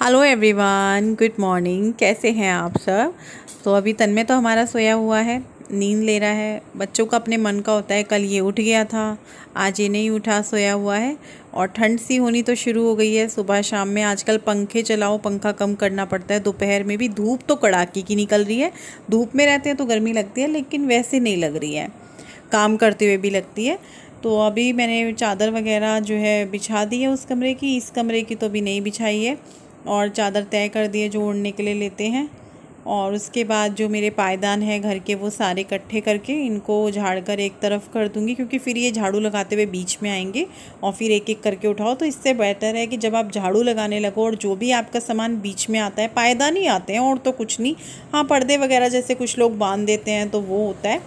Hello everyone, good morning. कैसे हैं आप सब। तो अभी तन्मय तो हमारा सोया हुआ है, नींद ले रहा है। बच्चों का अपने मन का होता है, कल ये उठ गया था, आज ये नहीं उठा, सोया हुआ है। और ठंड सी होनी तो शुरू हो गई है सुबह शाम में। आजकल पंखे चलाओ, पंखा कम करना पड़ता है। दोपहर में भी धूप तो कड़ाके की निकल रही है। धूप में रहते हैं तो गर्मी लगती है, लेकिन वैसे नहीं लग रही है, काम करते हुए भी लगती है। तो अभी मैंने चादर वगैरह जो है बिछा दी है उस कमरे की। इस कमरे की तो अभी नहीं बिछाई है, और चादर तय कर दिए जो ओढ़ने के लिए लेते हैं। और उसके बाद जो मेरे पायदान है घर के, वो सारे इकट्ठे करके इनको झाड़ कर एक तरफ कर दूंगी, क्योंकि फिर ये झाड़ू लगाते हुए बीच में आएंगे और फिर एक एक करके उठाओ। तो इससे बेहतर है कि जब आप झाड़ू लगाने लगो और जो भी आपका सामान बीच में आता है, पायदान ही आते हैं और तो कुछ नहीं, हाँ पर्दे वगैरह जैसे कुछ लोग बांध देते हैं तो वो होता है,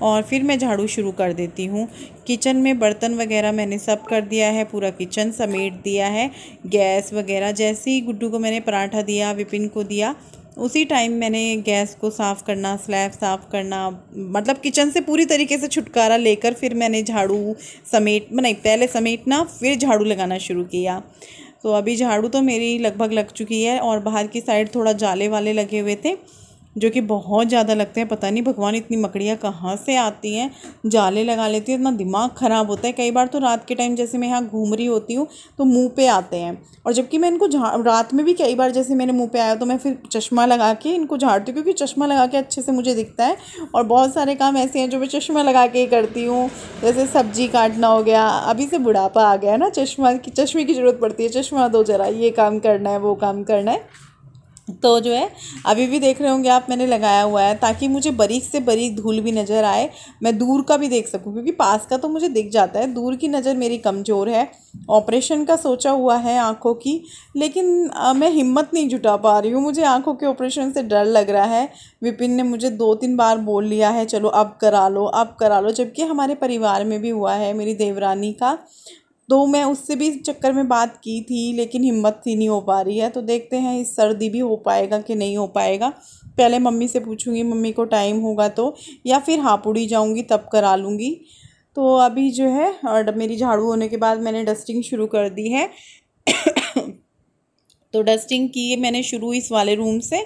और फिर मैं झाड़ू शुरू कर देती हूँ। किचन में बर्तन वगैरह मैंने सब कर दिया है, पूरा किचन समेट दिया है। गैस वगैरह जैसे ही गुड्डू को मैंने पराठा दिया, विपिन को दिया, उसी टाइम मैंने गैस को साफ़ करना, स्लैब साफ़ करना, मतलब किचन से पूरी तरीके से छुटकारा लेकर फिर मैंने झाड़ू नहीं, पहले समेटना फिर झाड़ू लगाना शुरू किया। तो अभी झाड़ू तो मेरी लगभग लग चुकी है, और बाहर की साइड थोड़ा जाले वाले लगे हुए थे जो कि बहुत ज़्यादा लगते हैं। पता नहीं भगवान इतनी मकड़ियाँ कहाँ से आती हैं, जाले लगा लेती है, इतना दिमाग ख़राब होता है। कई बार तो रात के टाइम जैसे मैं यहाँ घूम रही होती हूँ तो मुंह पे आते हैं, और जबकि मैं इनको रात में भी कई बार जैसे मेरे मुंह पे आया तो मैं फिर चश्मा लगा के इनको झाड़ती हूँ, क्योंकि चश्मा लगा के अच्छे से मुझे दिखता है। और बहुत सारे काम ऐसे हैं जो मैं चश्मा लगा के ही करती हूँ, जैसे सब्जी काटना हो गया। अभी से बुढ़ापा आ गया है ना, चश्मे की ज़रूरत पड़ती है, चश्मा दो जरा, ये काम करना है, वो काम करना है। तो जो है अभी भी देख रहे होंगे आप, मैंने लगाया हुआ है ताकि मुझे बारीक से बारीक धूल भी नज़र आए, मैं दूर का भी देख सकूं, क्योंकि पास का तो मुझे दिख जाता है, दूर की नज़र मेरी कमज़ोर है। ऑपरेशन का सोचा हुआ है आँखों की, लेकिन मैं हिम्मत नहीं जुटा पा रही हूँ, मुझे आँखों के ऑपरेशन से डर लग रहा है। विपिन ने मुझे 2-3 बार बोल लिया है चलो अब करा लो, अब करा लो, जबकि हमारे परिवार में भी हुआ है मेरी देवरानी का। तो मैं उससे भी इस चक्कर में बात की थी, लेकिन हिम्मत ही नहीं हो पा रही है। तो देखते हैं इस सर्दी भी हो पाएगा कि नहीं हो पाएगा। पहले मम्मी से पूछूंगी, मम्मी को टाइम होगा तो, या फिर हापुड़ी जाऊंगी तब करा लूँगी। तो अभी जो है, और मेरी झाड़ू होने के बाद मैंने डस्टिंग शुरू कर दी है। तो डस्टिंग की मैंने शुरू इस वाले रूम से,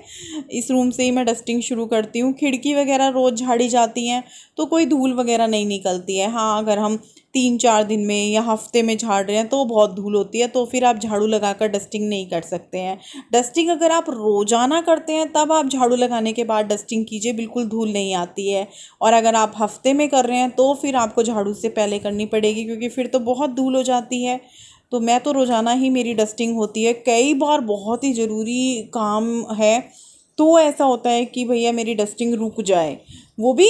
इस रूम से ही मैं डस्टिंग शुरू करती हूँ। खिड़की वगैरह रोज़ झाड़ी जाती हैं तो कोई धूल वगैरह नहीं निकलती है। हाँ, अगर हम 3-4 दिन में या हफ्ते में झाड़ रहे हैं तो बहुत धूल होती है, तो फिर आप झाड़ू लगाकर डस्टिंग नहीं कर सकते हैं। डस्टिंग अगर आप रोज़ाना करते हैं तब आप झाड़ू लगाने के बाद डस्टिंग कीजिए, बिल्कुल धूल नहीं आती है। और अगर आप हफ्ते में कर रहे हैं तो फिर आपको झाड़ू से पहले करनी पड़ेगी, क्योंकि फिर तो बहुत धूल हो जाती है। तो मैं तो रोज़ाना ही मेरी डस्टिंग होती है। कई बार बहुत ही ज़रूरी काम है तो ऐसा होता है कि भैया मेरी डस्टिंग रुक जाए, वो भी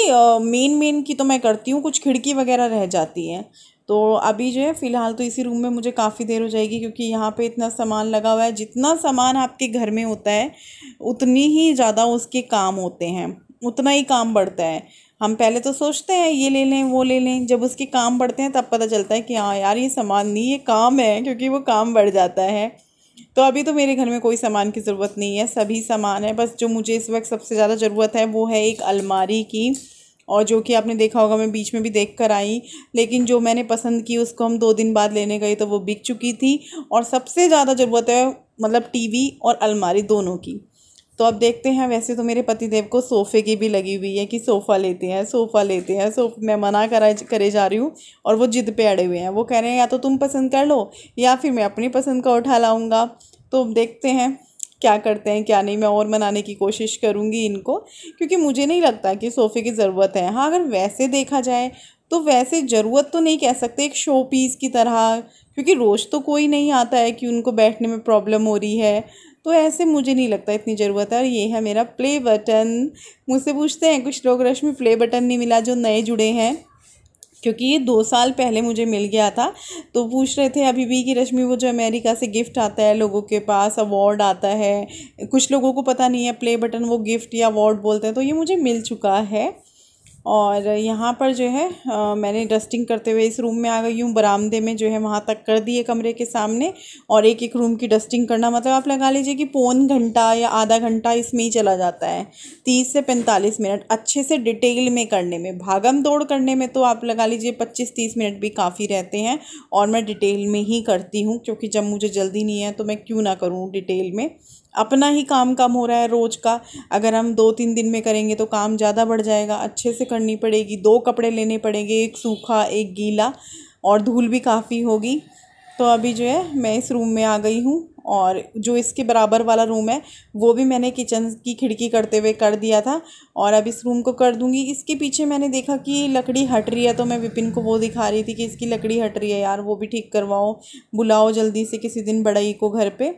मेन की तो मैं करती हूँ, कुछ खिड़की वगैरह रह जाती हैं। तो अभी जो है फ़िलहाल तो इसी रूम में मुझे काफ़ी देर हो जाएगी, क्योंकि यहाँ पे इतना सामान लगा हुआ है। जितना सामान आपके घर में होता है उतनी ही ज़्यादा उसके काम होते हैं, उतना ही काम बढ़ता है। हम पहले तो सोचते हैं ये ले लें वो ले लें, जब उसके काम बढ़ते हैं तब पता चलता है कि हाँ यार ये सामान नहीं, ये काम है, क्योंकि वो काम बढ़ जाता है। तो अभी तो मेरे घर में कोई सामान की ज़रूरत नहीं है, सभी सामान है। बस जो मुझे इस वक्त सबसे ज़्यादा ज़रूरत है वो है एक अलमारी की, और जो कि आपने देखा होगा मैं बीच में भी देख कर आई, लेकिन जो मैंने पसंद की उसको हम 2 दिन बाद लेने गए तो वो बिक चुकी थी। और सबसे ज़्यादा ज़रूरत है मतलब टीवी और अलमारी दोनों की। तो अब देखते हैं। वैसे तो मेरे पतिदेव को सोफ़े की भी लगी हुई है कि सोफ़ा लेते हैं, सोफ़ा लेते हैं। मैं मना करे जा रही हूँ और वो जिद पे अड़े हुए हैं। वो कह रहे हैं या तो तुम पसंद कर लो या फिर मैं अपनी पसंद का उठा लाऊंगा। तो देखते हैं क्या करते हैं क्या नहीं। मैं और मनाने की कोशिश करूँगी इनको, क्योंकि मुझे नहीं लगता कि सोफ़े की ज़रूरत है। हाँ, अगर वैसे देखा जाए तो वैसे ज़रूरत तो नहीं कह सकते, एक शो पीस की तरह, क्योंकि रोज़ तो कोई नहीं आता है कि उनको बैठने में प्रॉब्लम हो रही है। तो ऐसे मुझे नहीं लगता इतनी ज़रूरत है। और ये है मेरा प्ले बटन। मुझसे पूछते हैं कुछ लोग, रश्मि प्ले बटन नहीं मिला जो नए जुड़े हैं, क्योंकि ये 2 साल पहले मुझे मिल गया था। तो पूछ रहे थे अभी भी कि रश्मि वो जो अमेरिका से गिफ्ट आता है, लोगों के पास अवार्ड आता है, कुछ लोगों को पता नहीं है प्ले बटन वो गिफ्ट या अवार्ड बोलते हैं, तो ये मुझे मिल चुका है। और यहाँ पर जो है मैंने डस्टिंग करते हुए इस रूम में आ गई हूँ। बरामदे में जो है वहाँ तक कर दिए कमरे के सामने, और एक एक रूम की डस्टिंग करना मतलब आप लगा लीजिए कि पौन घंटा या आधा घंटा इसमें ही चला जाता है। 30 से 45 मिनट अच्छे से डिटेल में करने में, भागम दौड़ करने में तो आप लगा लीजिए 25-30 मिनट भी काफ़ी रहते हैं। और मैं डिटेल में ही करती हूँ, क्योंकि जब मुझे जल्दी नहीं है तो मैं क्यों ना करूँ डिटेल में। अपना ही काम कम हो रहा है रोज़ का, अगर हम 2-3 दिन में करेंगे तो काम ज़्यादा बढ़ जाएगा। अच्छे से करनी पड़ेगी, 2 कपड़े लेने पड़ेंगे, एक सूखा एक गीला, और धूल भी काफ़ी होगी। तो अभी जो है मैं इस रूम में आ गई हूँ, और जो इसके बराबर वाला रूम है वो भी मैंने किचन की खिड़की करते हुए कर दिया था, और अब इस रूम को कर दूँगी। इसके पीछे मैंने देखा कि लकड़ी हट रही है, तो मैं विपिन को वो दिखा रही थी कि इसकी लकड़ी हट रही है यार, वो भी ठीक करवाओ, बुलाओ जल्दी से किसी दिन बड़ई को घर पे।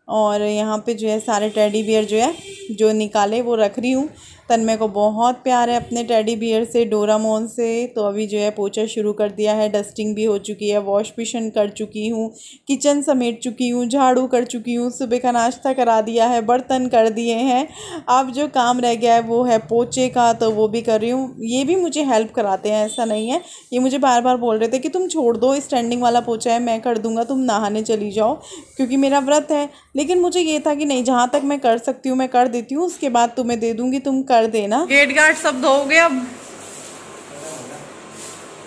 और यहाँ पे जो है सारे टेडी बियर जो है जो निकाले वो रख रही हूँ। तन्मय को बहुत प्यार है अपने टेडी बियर से, डोरामोन से। तो अभी जो है पोछा शुरू कर दिया है, डस्टिंग भी हो चुकी है, वॉश बेसिन कर चुकी हूँ, किचन समेट चुकी हूँ, झाड़ू कर चुकी हूँ, सुबह का नाश्ता करा दिया है, बर्तन कर दिए हैं। अब जो काम रह गया है वो है पोछे का, तो वो भी कर रही हूँ। ये भी मुझे हेल्प कराते हैं, ऐसा नहीं है। ये मुझे बार बार बोल रहे थे कि तुम छोड़ दो, स्टैंडिंग वाला पोछा है मैं कर दूँगा, तुम नहाने चली जाओ, क्योंकि मेरा व्रत है। लेकिन मुझे ये था कि नहीं, जहाँ तक मैं कर सकती हूँ मैं कर देती हूँ, उसके बाद तुम्हें दे दूँगी, तुम कर देना। गेट गार्ड सब धोगे। अब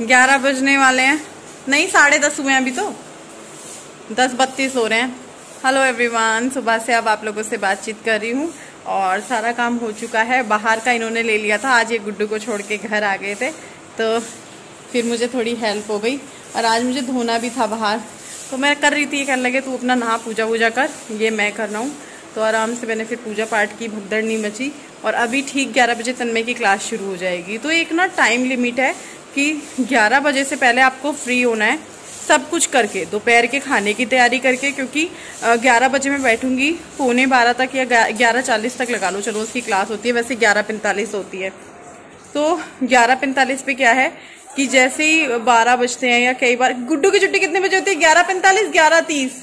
11 बजने वाले हैं, नहीं 10:30 हुए हैं अभी, तो 10:32 हो रहे हैं। हेलो एवरीवन, सुबह से अब आप लोगों से बातचीत कर रही हूँ, और सारा काम हो चुका है। बाहर का इन्होंने ले लिया था, आज ये गुड्डू को छोड़ के घर आ गए थे, तो फिर मुझे थोड़ी हेल्प हो गई। और आज मुझे धोना भी था बाहर, तो मैं कर रही थी, ये कहने लगे तू अपना नहा पूजा वूजा कर, ये मैं कर रहा हूँ। तो आराम से मैंने फिर पूजा पाठ की, भगदड़ नहीं मची। और अभी ठीक 11 बजे तन्मय की क्लास शुरू हो जाएगी। तो एक ना टाइम लिमिट है कि 11 बजे से पहले आपको फ्री होना है, सब कुछ करके, दोपहर के खाने की तैयारी करके, क्योंकि 11 बजे मैं बैठूंगी, 11:15 तक या 11:40 तक लगा लो, चलो उसकी क्लास होती है, वैसे 11:45 होती है। तो 11:45 पे क्या है कि जैसे ही 12 बजते हैं, या कई बार गुड्डू की छुट्टी कितने बजे होती है? 11:45, 11:30,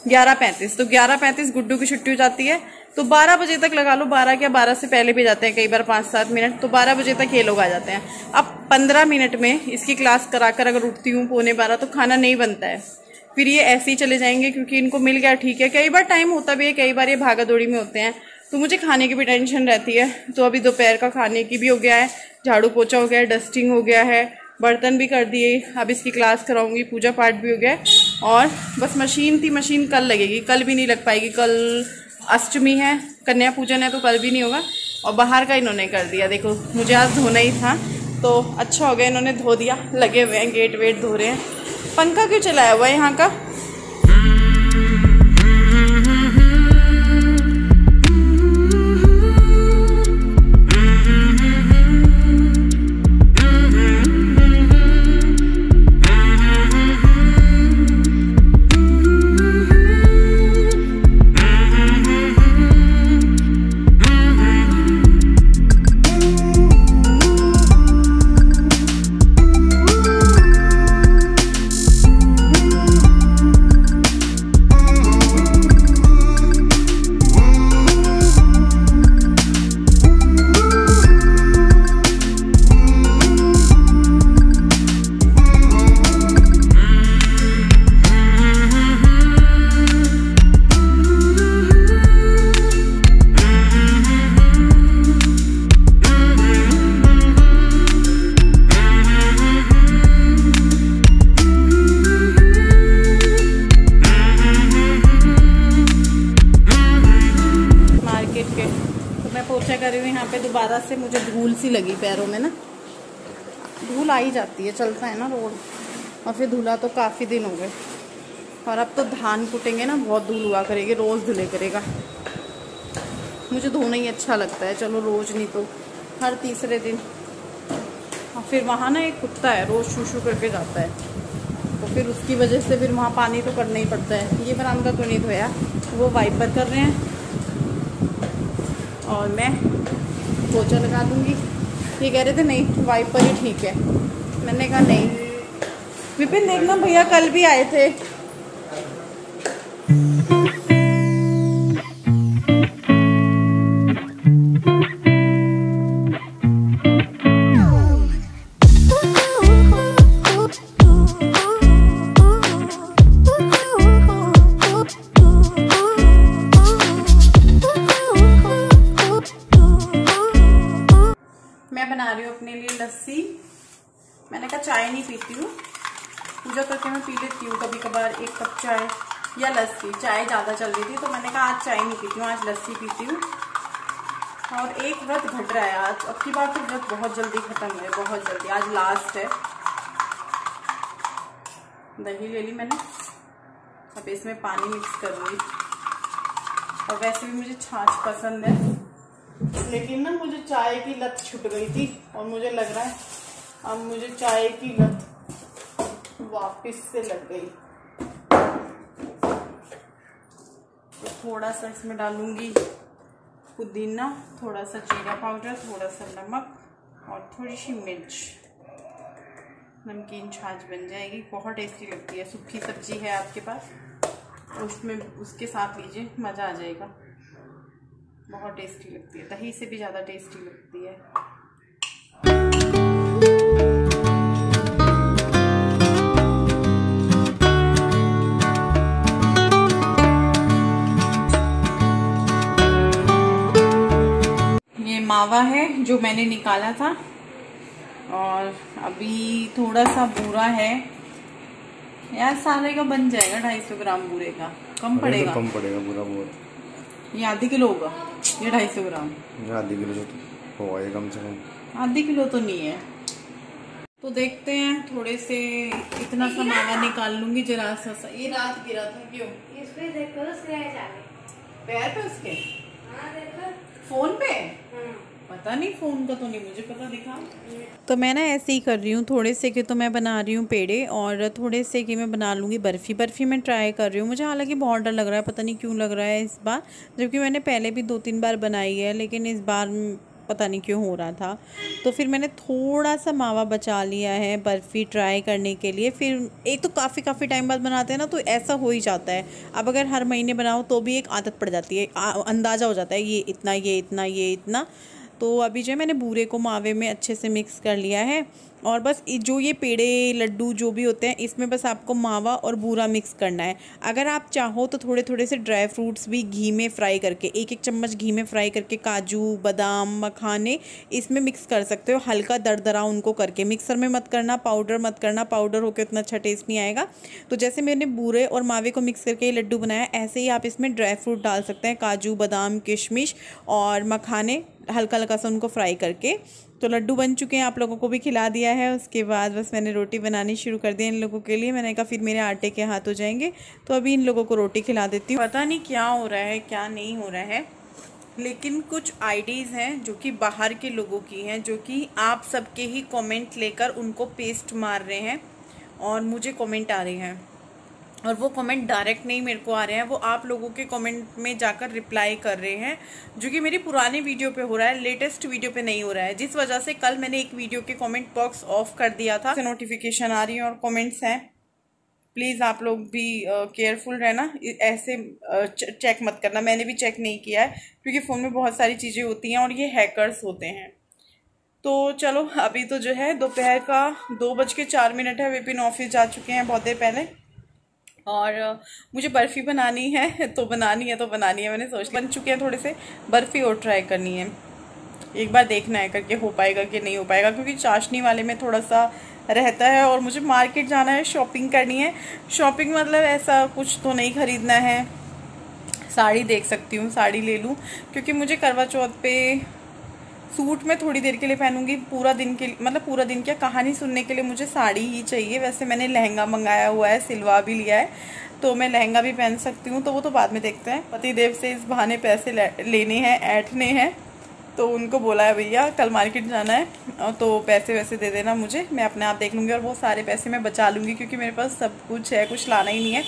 11:35। तो 11:35 गुड्डू की छुट्टी हो जाती है, तो 12 बजे तक लगा लो, 12 या 12 से पहले भी जाते हैं कई बार 5-7 मिनट, तो 12 बजे तक ये लोग आ जाते हैं। अब 15 मिनट में इसकी क्लास कराकर अगर उठती हूँ 11:15, तो खाना नहीं बनता है, फिर ये ऐसे ही चले जाएंगे, क्योंकि इनको मिल गया ठीक है। कई बार टाइम होता भी है, कई बार ये भागा दौड़ी में होते हैं, तो मुझे खाने की भी टेंशन रहती है। तो अभी दोपहर का खाने की भी हो गया है, झाड़ू पोछा हो गया है, डस्टिंग हो गया है, बर्तन भी कर दिए, अब इसकी क्लास कराऊंगी, पूजा पाठ भी हो गया है। और बस मशीन थी, मशीन कल लगेगी, कल भी नहीं लग पाएगी, कल अष्टमी है, कन्या पूजन है, तो कल भी नहीं होगा। और बाहर का इन्होंने कर दिया, देखो मुझे आज धोना ही था, तो अच्छा हो गया इन्होंने धो दिया। लगे हुए हैं, गेट वेट धो रहे हैं। पंखा क्यों चलाया हुआ है यहाँ का? कर रही हूँ यहाँ पे दोबारा से, मुझे धूल सी लगी पैरों में ना, धूल आ ही जाती है, चलता है ना रोड, और फिर धुला तो काफ़ी दिन हो गए। और अब तो धान कुटेंगे ना, बहुत धूल हुआ करेगी, रोज़ धुले करेगा। मुझे धोना ही अच्छा लगता है, चलो रोज़ नहीं तो हर तीसरे दिन। और फिर वहाँ ना एक कुत्ता है, रोज़ शू करके जाता है, तो फिर उसकी वजह से फिर वहाँ पानी तो करना ही पड़ता है। ये बरामदा तो नहीं धोया, वो वाइपर कर रहे हैं, और मैं पोछा लगा दूंगी। ये कह रहे थे नहीं वाइपर ही ठीक है, मैंने कहा नहीं। विपिन देखना भैया कल भी आए थे। मैंने कहा चाय नहीं पीती हूँ, पूजा करके मैं पी लेती हूँ कभी कभार 1 कप चाय या लस्सी। चाय ज़्यादा चल रही थी तो मैंने कहा आज चाय नहीं पीती हूँ, आज लस्सी पीती हूँ। और एक व्रत घट रहा है आज, अब की बार तो व्रत बहुत जल्दी खत्म है, बहुत जल्दी। आज लास्ट है। दही ले ली मैंने, अब इसमें पानी मिक्स करूँगी। और वैसे भी मुझे छाछ पसंद है, लेकिन ना मुझे चाय की लत छूट गई थी और मुझे लग रहा है अब मुझे चाय की लत वापस से लग गई। तो थोड़ा सा इसमें डालूंगी पुदीना, थोड़ा सा जीरा पाउडर, थोड़ा सा नमक और थोड़ी सी मिर्च। नमकीन छाछ बन जाएगी, बहुत टेस्टी लगती है। सूखी सब्जी है आपके पास, उसमें उसके साथ लीजिए, मज़ा आ जाएगा। बहुत टेस्टी लगती है, दही से भी ज़्यादा टेस्टी लगती है। ये मावा है जो मैंने निकाला था, और अभी थोड़ा सा बूरा है यार, सारे का बन जाएगा 250 ग्राम बूरे का। कम पड़ेगा, कम पड़ेगा पूरा बूरा। ये आधे किलो होगा, ये 250 ग्राम। आधे किलो तो होगा ये कम से कम। आधे किलो तो नहीं है। तो देखते हैं, थोड़े से इतना सा मावा निकाल लूंगी जरा सा। ये रात गिरा था, क्यों? इस पे देखो, पैर पे उसके? हाँ देखो, फोन पे? पता नहीं, फोन का तो नहीं मुझे पता दिखा। तो मैं ना ऐसे ही कर रही हूँ, थोड़े से के तो मैं बना रही हूँ पेड़े, और थोड़े से के मैं बना लूँगी बर्फ़ी। बर्फ़ी मैं ट्राई कर रही हूँ, मुझे हालांकि बहुत डर लग रहा है, पता नहीं क्यों लग रहा है इस बार, जबकि मैंने पहले भी 2-3 बार बनाई है, लेकिन इस बार पता नहीं क्यों हो रहा था। तो फिर मैंने थोड़ा सा मावा बचा लिया है बर्फ़ी ट्राई करने के लिए। फिर एक तो काफ़ी टाइम बाद बनाते हैं ना, तो ऐसा हो ही जाता है। अब अगर हर महीने बनाओ तो भी एक आदत पड़ जाती है, अंदाज़ा हो जाता है ये इतना, ये इतना, ये इतना। तो अभी जो है मैंने बूरे को मावे में अच्छे से मिक्स कर लिया है, और बस जो ये पेड़े लड्डू जो भी होते हैं, इसमें बस आपको मावा और बूरा मिक्स करना है। अगर आप चाहो तो थोड़े थोड़े से ड्राई फ्रूट्स भी घी में फ्राई करके, 1-1 चम्मच घी में फ्राई करके, काजू बादाम मखाने इसमें मिक्स कर सकते हो, हल्का दरदरा उनको करके। मिक्सर में मत करना, पाउडर मत करना, पाउडर होकर उतना अच्छा टेस्ट नहीं आएगा। तो जैसे मैंने बूरे और मावे को मिक्स करके ये लड्डू बनाया, ऐसे ही आप इसमें ड्राई फ्रूट डाल सकते हैं, काजू बादाम किशमिश और मखाने, हल्का हल्का सा उनको फ्राई करके। तो लड्डू बन चुके हैं, आप लोगों को भी खिला दिया है। उसके बाद बस मैंने रोटी बनानी शुरू कर दी इन लोगों के लिए। मैंने कहा फिर मेरे आटे के हाथ हो जाएंगे, तो अभी इन लोगों को रोटी खिला देती हूँ। पता नहीं क्या हो रहा है, क्या नहीं हो रहा है, लेकिन कुछ आईडीज़ हैं जो कि बाहर के लोगों की हैं, जो कि आप सबके ही कमेंट लेकर उनको पेस्ट मार रहे हैं, और मुझे कमेंट आ रहे हैं। और वो कमेंट डायरेक्ट नहीं मेरे को आ रहे हैं, वो आप लोगों के कमेंट में जाकर रिप्लाई कर रहे हैं, जो कि मेरी पुरानी वीडियो पे हो रहा है, लेटेस्ट वीडियो पे नहीं हो रहा है। जिस वजह से कल मैंने एक वीडियो के कमेंट बॉक्स ऑफ कर दिया था, नोटिफिकेशन आ रही है और कमेंट्स हैं। प्लीज़ आप लोग भी केयरफुल रहना, ऐसे चेक मत करना। मैंने भी चेक नहीं किया है, क्योंकि फ़ोन में बहुत सारी चीज़ें होती हैं और ये हैकर्स होते हैं। तो चलो, अभी तो जो है दोपहर का 2:04 है, विपिन ऑफिस जा चुके हैं बहुत देर पहले, और मुझे बर्फ़ी बनानी है तो बनानी है। मैंने सोच बन चुके हैं थोड़े से, बर्फ़ी और ट्राई करनी है। एक बार देखना है करके हो पाएगा कि नहीं हो पाएगा, क्योंकि चाशनी वाले में थोड़ा सा रहता है, और मुझे मार्केट जाना है, शॉपिंग करनी है। शॉपिंग मतलब ऐसा कुछ तो नहीं ख़रीदना है, साड़ी देख सकती हूँ, साड़ी ले लूँ, क्योंकि मुझे करवा चौथ पे सूट में थोड़ी देर के लिए पहनूंगी, पूरा दिन के मतलब पूरा दिन क्या, कहानी सुनने के लिए मुझे साड़ी ही चाहिए। वैसे मैंने लहंगा मंगाया हुआ है, सिलवा भी लिया है, तो मैं लहंगा भी पहन सकती हूँ, तो वो तो बाद में देखते हैं। पतिदेव से इस बहाने पैसे लेने हैं, ऐंठने हैं, तो उनको बोला है भैया कल मार्केट जाना है तो पैसे वैसे दे देना मुझे, मैं अपने आप देख लूँगी, और वो सारे पैसे मैं बचा लूँगी, क्योंकि मेरे पास सब कुछ है, कुछ लाना ही नहीं है।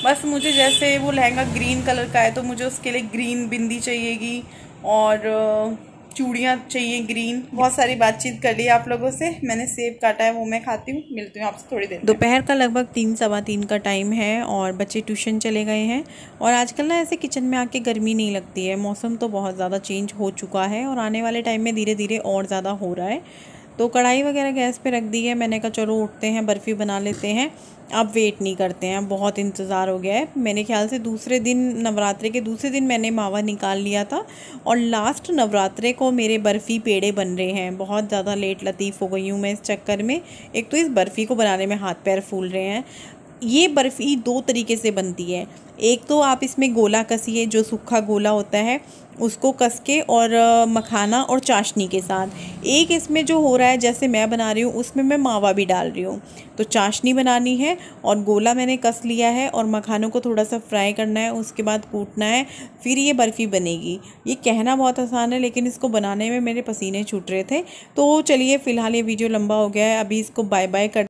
बस मुझे जैसे वो लहंगा ग्रीन कलर का है, तो मुझे उसके लिए ग्रीन बिंदी चाहिएगी, और चूड़ियाँ चाहिए ग्रीन। बहुत सारी बातचीत कर ली आप लोगों से। मैंने सेब काटा है, वो मैं खाती हूँ। मिलती हूँ आपसे थोड़ी देर। दोपहर का लगभग 3-3:15 का टाइम है, और बच्चे ट्यूशन चले गए हैं। और आजकल ना ऐसे किचन में आके गर्मी नहीं लगती है, मौसम तो बहुत ज़्यादा चेंज हो चुका है, और आने वाले टाइम में धीरे धीरे और ज़्यादा हो रहा है। तो कढ़ाई वगैरह गैस पे रख दी है। मैंने कहा चलो उठते हैं, बर्फ़ी बना लेते हैं, अब वेट नहीं करते हैं, बहुत इंतज़ार हो गया है। मेरे ख्याल से दूसरे दिन, नवरात्रे के दूसरे दिन मैंने मावा निकाल लिया था और लास्ट नवरात्रे को मेरे बर्फ़ी पेड़े बन रहे हैं। बहुत ज़्यादा लेट लतीफ़ हो गई हूँ मैं इस चक्कर में। एक तो इस बर्फ़ी को बनाने में हाथ पैर फूल रहे हैं। ये बर्फ़ी 2 तरीके से बनती है। एक तो आप इसमें गोला कसिए, जो सूखा गोला होता है उसको कस के, और मखाना और चाशनी के साथ। एक इसमें जो हो रहा है जैसे मैं बना रही हूँ, उसमें मैं मावा भी डाल रही हूँ। तो चाशनी बनानी है और गोला मैंने कस लिया है और मखानों को थोड़ा सा फ्राई करना है, उसके बाद कूटना है, फिर ये बर्फ़ी बनेगी। ये कहना बहुत आसान है लेकिन इसको बनाने में मेरे पसीने छूट रहे थे। तो चलिए फ़िलहाल ये वीडियो लंबा हो गया है, अभी इसको बाय बाय कर